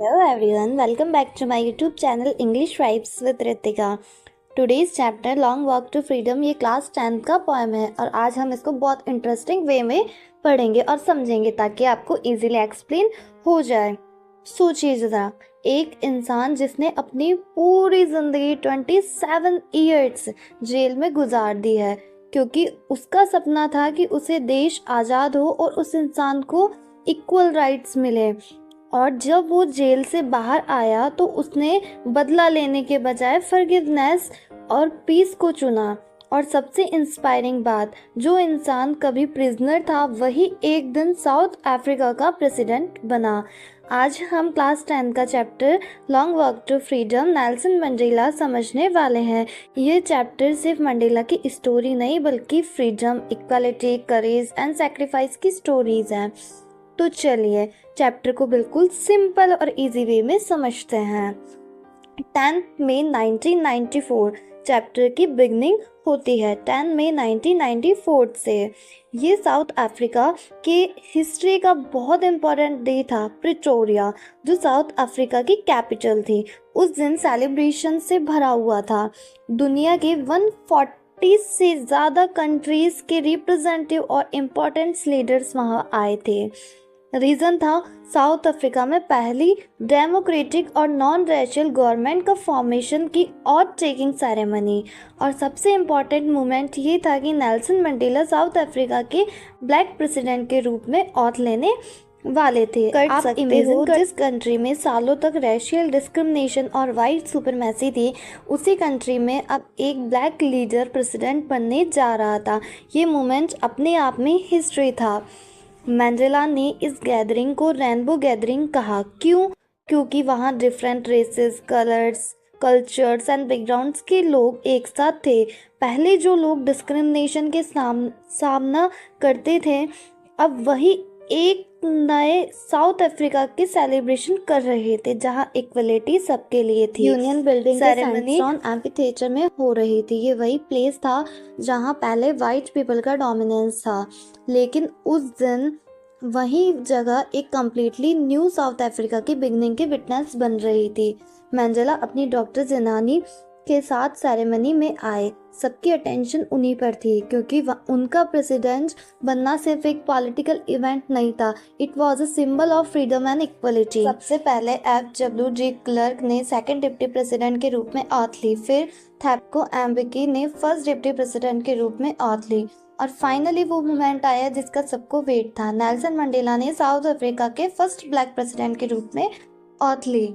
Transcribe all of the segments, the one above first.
Hello everyone, welcome back to my YouTube channel English Vibes with Ritika. Today's chapter Long Walk to Freedom ये class 10th का poem है और आज हम इसको बहुत इंटरेस्टिंग वे में पढ़ेंगे और समझेंगे ताकि आपको इजीली एक्सप्लेन हो जाए। सोचिए ज़रा, एक इंसान जिसने अपनी पूरी ज़िंदगी 27 ईयर्स जेल में गुजार दी है क्योंकि उसका सपना था कि उसे देश आज़ाद हो और उस इंसान को इक्वल राइट्स मिले। और जब वो जेल से बाहर आया तो उसने बदला लेने के बजाय फॉरगिवनेस और पीस को चुना। और सबसे इंस्पायरिंग बात, जो इंसान कभी प्रिजनर था वही एक दिन साउथ अफ्रीका का प्रेसिडेंट बना। आज हम क्लास 10 का chapter Long Walk to Freedom Nelson Mandela समझने वाले हैं। ये चैप्टर सिर्फ मंडेला की स्टोरी नहीं बल्कि freedom, equality, courage and sacrifice की स्टोरीज हैं। तो चलिए चैप्टर को बिल्कुल सिंपल और इजी वे में समझते हैं। 10 मई 1994 चैप्टर की बिगनिंग होती है 10 मई 1994 से। ये साउथ अफ्रीका के हिस्ट्री का बहुत इम्पोर्टेंट डे था। प्रिटोरिया, जो साउथ अफ्रीका की कैपिटल थी, उस दिन सेलिब्रेशन से भरा हुआ था। दुनिया के 140 से ज़्यादा कंट्रीज़ के रिप्रेजेंटेटिव और इम्पोर्टेंट लीडर्स वहाँ आए थे। रीज़न था साउथ अफ्रीका में पहली डेमोक्रेटिक और नॉन रेशियल गवर्नमेंट का फॉर्मेशन की ऑथ टेकिंग सेरेमनी। और सबसे इम्पॉर्टेंट मोमेंट ये था कि नेल्सन मंडेला साउथ अफ्रीका के ब्लैक प्रेसिडेंट के रूप में ऑथ लेने वाले थे। आप इमेजिन हो, जिस कंट्री में सालों तक रेशियल डिस्क्रिमिनेशन और वाइट सुपरमेसी थी, उसी कंट्री में अब एक ब्लैक लीडर प्रेसिडेंट बनने जा रहा था। ये मोमेंट अपने आप में हिस्ट्री था। मंडेला ने इस गैदरिंग को रेनबो गैदरिंग कहा। क्यों? क्योंकि वहाँ different races, colours, cultures and backgrounds के लोग एक साथ थे। पहले जो लोग डिस्क्रिमिनेशन के सामना करते थे, अब वही एक नए साउथ अफ्रीका के सेलिब्रेशन कर रहे थे जहां इक्वलिटी सबके लिए थी। यूनियन बिल्डिंग सेरेमनी एम्फीथिएटर में हो रही थी। ये वही प्लेस था जहां पहले वाइट पीपल का डोमिनेंस था, लेकिन उस दिन वही जगह एक कम्प्लीटली न्यू साउथ अफ्रीका की बिगनिंग की विटनेस बन रही थी। मंडेला अपनी डॉक्टर ज़नानी के साथ सेरेमनी में आए। सबकी अटेंशन उन्हीं पर थी क्योंकि उनका प्रेसिडेंट बनना सिर्फ एक पॉलिटिकल इवेंट नहीं था, it was a symbol of freedom and equality. सबसे पहले FW क्लर्क ने सेकंड डिप्टी प्रेसिडेंट के रूप में ऑथ ली, फिर थैप्को एम्बिकी ने फर्स्ट डिप्टी प्रेसिडेंट के रूप में ऑथ ली, और फाइनली वो मोमेंट आया जिसका सबको वेट था। नेल्सन मंडेला ने साउथ अफ्रीका के फर्स्ट ब्लैक प्रेसिडेंट के रूप में ऑथ ली।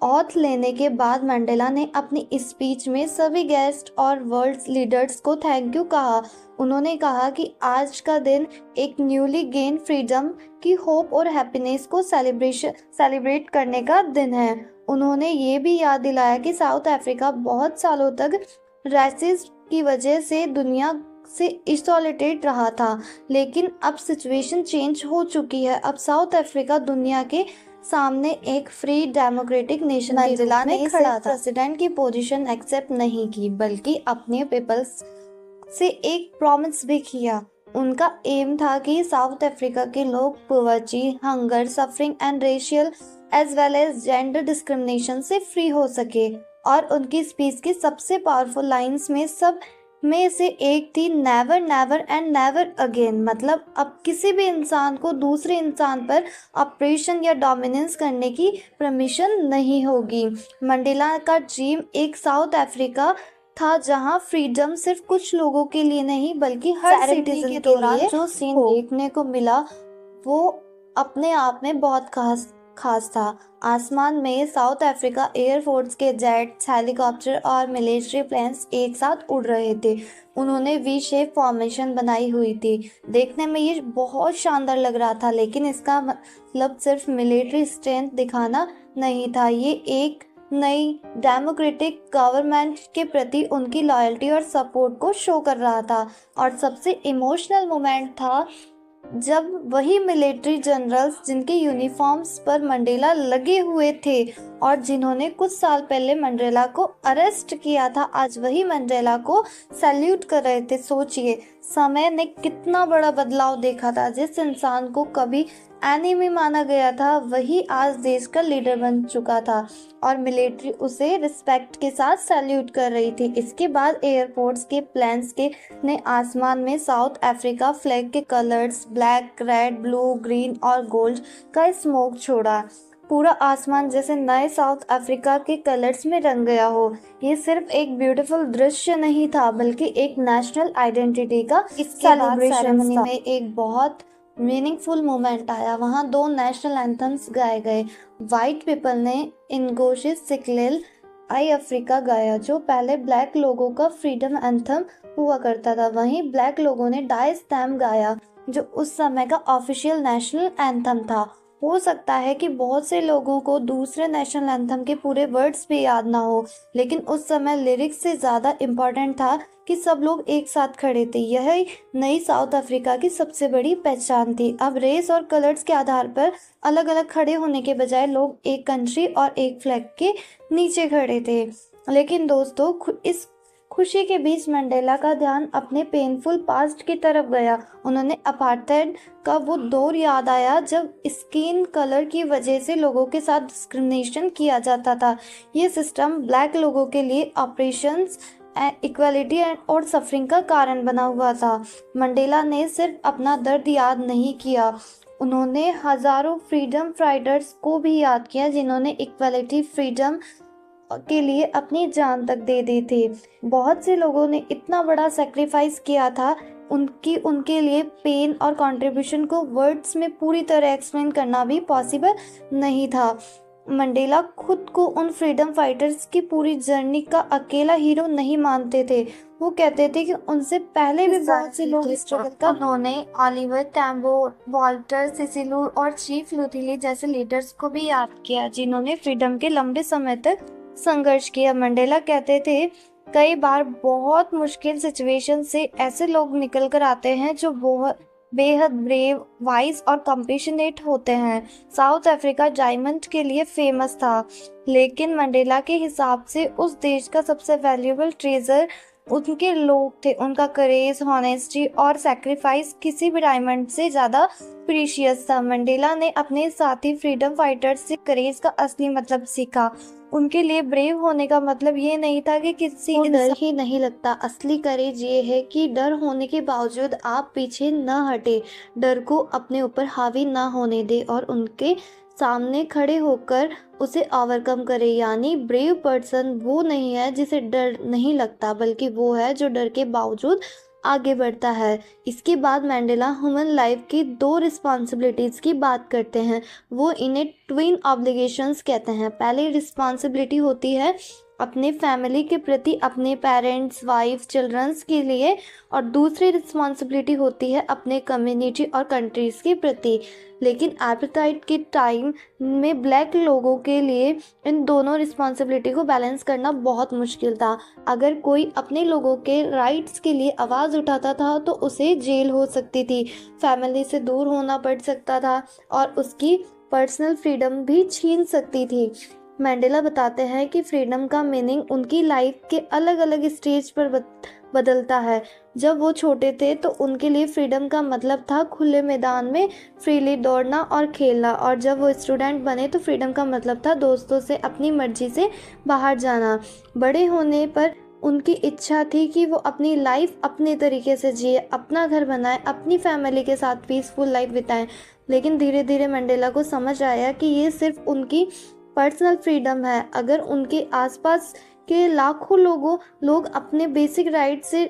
ऑथ लेने के बाद मंडेला ने अपनी स्पीच में सभी गेस्ट और वर्ल्ड लीडर्स को थैंक यू कहा। उन्होंने कहा कि आज का दिन एक न्यूली गेन फ्रीडम की होप और हैप्पीनेस को सेलिब्रेट करने का दिन है। उन्होंने ये भी याद दिलाया कि साउथ अफ्रीका बहुत सालों तक रेसिज्म की वजह से दुनिया से आइसोलेटेड रहा था, लेकिन अब सिचुएशन चेंज हो चुकी है। अब साउथ अफ्रीका दुनिया के सामने एक फ्री डेमोक्रेटिक नेशन के रूप में खड़ा था। प्रेसिडेंट की पोजीशन एक्सेप्ट नहीं की बल्कि अपने पीपल्स से एक प्रॉमिस भी किया। उनका एम था कि साउथ अफ्रीका के लोग poverty, hunger, suffering and racial as well as gender discrimination से फ्री हो सके। और उनकी स्पीच की सबसे पावरफुल लाइंस में से एक थी never never and never again. मतलब अब किसी भी इंसान को दूसरे इंसान पर ऑपरेशन या डोमिनेंस करने की परमिशन नहीं होगी। मंडेला का ड्रीम एक साउथ अफ्रीका था जहां फ्रीडम सिर्फ कुछ लोगों के लिए नहीं बल्कि हर सिटीजन के लिए। जो सीन देखने को मिला वो अपने आप में बहुत खास था। आसमान में साउथ अफ्रीका एयरफोर्स के जेट्स, हेलीकॉप्टर और मिलिट्री प्लेन्स एक साथ उड़ रहे थे। उन्होंने वी शेप फॉर्मेशन बनाई हुई थी। देखने में ये बहुत शानदार लग रहा था, लेकिन इसका मतलब सिर्फ मिलिट्री स्ट्रेंथ दिखाना नहीं था। ये एक नई डेमोक्रेटिक गवर्नमेंट के प्रति उनकी लॉयल्टी और सपोर्ट को शो कर रहा था। और सबसे इमोशनल मोमेंट था जब वही मिलिट्री जनरल्स जिनके यूनिफॉर्म्स पर मंडेला लगे हुए थे और जिन्होंने कुछ साल पहले मंडेला को अरेस्ट किया था, आज वही मंडेला को सैल्यूट कर रहे थे। सोचिए, समय ने कितना बड़ा बदलाव देखा था। जिस इंसान को कभी एनिमी माना गया था वही आज देश का लीडर बन चुका था और मिलिट्री उसे रिस्पेक्ट के साथ सैल्यूट कर रही थी। इसके बाद एयरपोर्ट्स के प्लेन्स के ने आसमान में साउथ अफ्रीका फ्लैग के colours black, red, blue, green और गोल्ड का स्मोक छोड़ा। पूरा आसमान जैसे नए साउथ अफ्रीका के कलर्स में रंग गया हो। ये सिर्फ एक ब्यूटीफुल दृश्य नहीं था बल्कि एक नेशनल आइडेंटिटी का सेलिब्रेशन में एक बहुत मीनिंगफुल मोमेंट आया। वहाँ 2 नेशनल एंथम्स गाए गए। वाइट पीपल ने इनगोशिस सिक्लेल आई अफ्रीका गाया जो पहले ब्लैक लोगों का फ्रीडम एंथम हुआ करता था। वहीं ब्लैक लोगों ने डाई स्टैम्प गाया जो उस समय का ऑफिशियल नेशनल एंथम था। हो सकता है कि बहुत से लोगों को दूसरे नेशनल एंथम के पूरे वर्ड्स भी याद ना हो, लेकिन उस समय लिरिक्स से ज़्यादा इम्पोर्टेंट था कि सब लोग एक साथ खड़े थे। यह नई साउथ अफ्रीका की सबसे बड़ी पहचान थी। अब रेस और कलर्स के आधार पर अलग अलग खड़े होने के बजाय लोग एक कंट्री और एक फ्लैग के नीचे खड़े थे। लेकिन दोस्तों, इस खुशी के बीच मंडेला का ध्यान अपने पेनफुल पास्ट की तरफ गया। उन्होंने अपार्थाइड का वो दौर याद आया जब स्किन कलर की वजह से लोगों के साथ डिस्क्रिमिनेशन किया जाता था। ये सिस्टम ब्लैक लोगों के लिए ऑपरेशंस, इक्वालिटी और सफरिंग का कारण बना हुआ था। मंडेला ने सिर्फ अपना दर्द याद नहीं किया, उन्होंने हजारों फ्रीडम फाइटर्स को भी याद किया जिन्होंने इक्वालिटी, फ्रीडम के लिए अपनी जान तक दे दी थी। बहुत से लोगों ने इतना बड़ा सेक्रीफाइस किया था, उनके लिए पेन और कंट्रीब्यूशन को वर्ड्स में पूरी तरह एक्सप्लेन करना भी पॉसिबल नहीं था। मंडेला खुद को उन फ्रीडम फाइटर्स की पूरी जर्नी का अकेला हीरो नहीं मानते थे। वो कहते थे कि उनसे पहले भी बहुत से लोग स्ट्रगल कर। उन्होंने ऑलिवर टैम्बो, वॉल्टर सिसिलू और चीफ लुथिली जैसे लीडर्स को भी याद किया जिन्होंने फ्रीडम के लंबे समय तक संघर्ष किया। मंडेला कहते थे कई बार बहुत मुश्किल सिचुएशन से ऐसे लोग निकल कर आते हैं जो बहुत बेहद ब्रेव, वाइज और कंपैशनेट होते हैं। साउथ अफ्रीका डायमंड के लिए फेमस था, लेकिन मंडेला के हिसाब से उस देश का सबसे वैल्यूएबल ट्रेजर उनके लोग थे। उनका करेज, हॉनेस्टी और सैक्रिफाइस किसी भी डायमंड से ज़्यादा प्रीशियस था। मंडेला ने अपने साथी फ्रीडम फाइटर्स से करेज का असली मतलब सीखा। उनके लिए ब्रेव होने का मतलब ये नहीं था कि किसी को डर ही नहीं लगता। असली करेज ये है कि डर होने के बावजूद आप पीछे न हटे, डर को अपने ऊपर हावी ना होने दे और उनके सामने खड़े होकर उसे ओवरकम करे। यानी ब्रेव पर्सन वो नहीं है जिसे डर नहीं लगता, बल्कि वो है जो डर के बावजूद आगे बढ़ता है। इसके बाद मंडेला ह्यूमन लाइफ की 2 रिस्पॉन्सिबिलिटीज़ की बात करते हैं। वो इन्हें ट्विन ऑब्लिगेशंस कहते हैं। पहली रिस्पॉन्सिबिलिटी होती है अपने फैमिली के प्रति, अपने पेरेंट्स, वाइफ, चिल्ड्रंस के लिए, और दूसरी रिस्पॉन्सिबिलिटी होती है अपने कम्युनिटी और कंट्रीज़ के प्रति। लेकिन एपार्थाइड के टाइम में ब्लैक लोगों के लिए इन दोनों रिस्पॉन्सिबिलिटी को बैलेंस करना बहुत मुश्किल था। अगर कोई अपने लोगों के राइट्स के लिए आवाज़ उठाता था तो उसे जेल हो सकती थी, फैमिली से दूर होना पड़ सकता था और उसकी पर्सनल फ्रीडम भी छीन सकती थी। मंडेला बताते हैं कि फ्रीडम का मीनिंग उनकी लाइफ के अलग अलग स्टेज पर बदलता है। जब वो छोटे थे तो उनके लिए फ्रीडम का मतलब था खुले मैदान में फ्रीली दौड़ना और खेलना, और जब वो स्टूडेंट बने तो फ्रीडम का मतलब था दोस्तों से अपनी मर्जी से बाहर जाना। बड़े होने पर उनकी इच्छा थी कि वो अपनी लाइफ अपने तरीके से जिए, अपना घर बनाए, अपनी फैमिली के साथ पीसफुल लाइफ बिताएं। लेकिन धीरे धीरे मंडेला को समझ आया कि ये सिर्फ उनकी पर्सनल फ्रीडम है। अगर उनके आसपास के लाखों लोग अपने बेसिक राइट से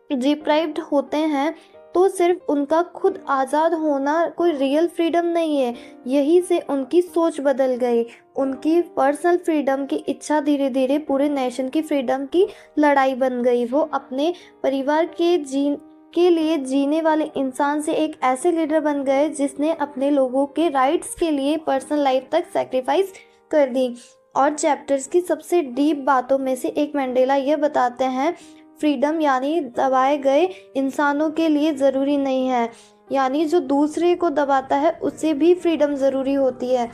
डिप्राइव्ड होते हैं तो सिर्फ उनका खुद आज़ाद होना कोई रियल फ्रीडम नहीं है। यही से उनकी सोच बदल गई। उनकी पर्सनल फ्रीडम की इच्छा धीरे धीरे पूरे नेशन की फ्रीडम की लड़ाई बन गई। वो अपने परिवार के लिए जीने वाले इंसान से एक ऐसे लीडर बन गए जिसने अपने लोगों के राइट्स के लिए पर्सनल लाइफ तक सैक्रिफाइस कर दी। और चैप्टर्स की सबसे डीप बातों में से एक मंडेला यह बताते हैं, फ्रीडम यानी दबाए गए इंसानों के लिए ज़रूरी नहीं है, यानी जो दूसरे को दबाता है उससे भी फ्रीडम ज़रूरी होती है।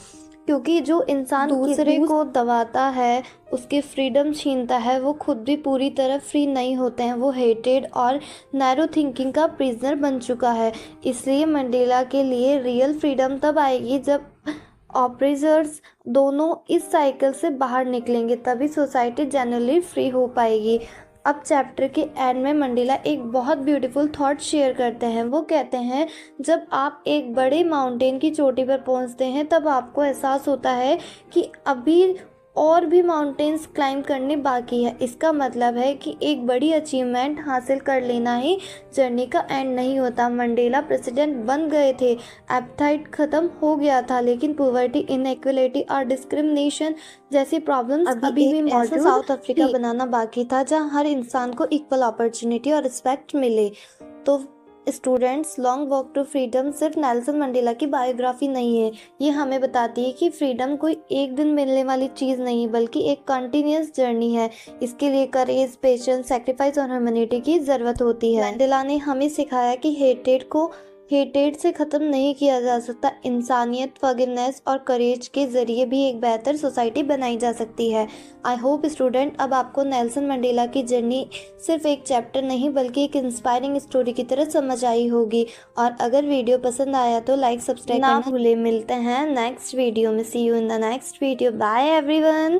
क्योंकि जो इंसान दूसरे को दबाता है, उसके फ्रीडम छीनता है, वो खुद भी पूरी तरह फ्री नहीं होते हैं। वो हेटेड और नैरो थिंकिंग का प्रिजनर बन चुका है। इसलिए मंडेला के लिए रियल फ्रीडम तब आएगी जब ऑपरेसर्स दोनों इस साइकिल से बाहर निकलेंगे, तभी सोसाइटी जनरली फ्री हो पाएगी। अब चैप्टर के एंड में मंडेला एक बहुत ब्यूटीफुल थॉट शेयर करते हैं। वो कहते हैं, जब आप एक बड़े माउंटेन की चोटी पर पहुंचते हैं तब आपको एहसास होता है कि अभी और भी माउंटेन्स क्लाइंब करने बाकी है। इसका मतलब है कि एक बड़ी अचीवमेंट हासिल कर लेना ही जर्नी का एंड नहीं होता। मंडेला प्रेसिडेंट बन गए थे, एपेटाइट ख़त्म हो गया था, लेकिन पॉवर्टी, इनइक्वालिटी और डिस्क्रिमिनेशन जैसी प्रॉब्लम्स अभी भी मौजूद। साउथ अफ्रीका बनाना बाकी था जहां हर इंसान को इक्वल अपॉर्चुनिटी और रिस्पेक्ट मिले। तो students, Long Walk to Freedom सिर्फ नेल्सन मंडेला की बायोग्राफी नहीं है। ये हमें बताती है कि फ्रीडम कोई एक दिन मिलने वाली चीज़ नहीं, बल्कि एक कंटिन्यूस जर्नी है। इसके लिए करेज, पेशेंस, सेक्रीफाइस और ह्यूमैनिटी की ज़रूरत होती है। मंडेला ने हमें सिखाया कि हेटेड से ख़त्म नहीं किया जा सकता। इंसानियत, फॉरगिवनेस और करेज के ज़रिए भी एक बेहतर सोसाइटी बनाई जा सकती है। आई होप स्टूडेंट, अब आपको नेल्सन मंडेला की जर्नी सिर्फ एक चैप्टर नहीं बल्कि एक इंस्पायरिंग स्टोरी की तरह समझ आई होगी। और अगर वीडियो पसंद आया तो लाइक, सब्सक्राइब करना ना भूलें। मिलते हैं नेक्स्ट वीडियो में। See you in the next video. Bye everyone.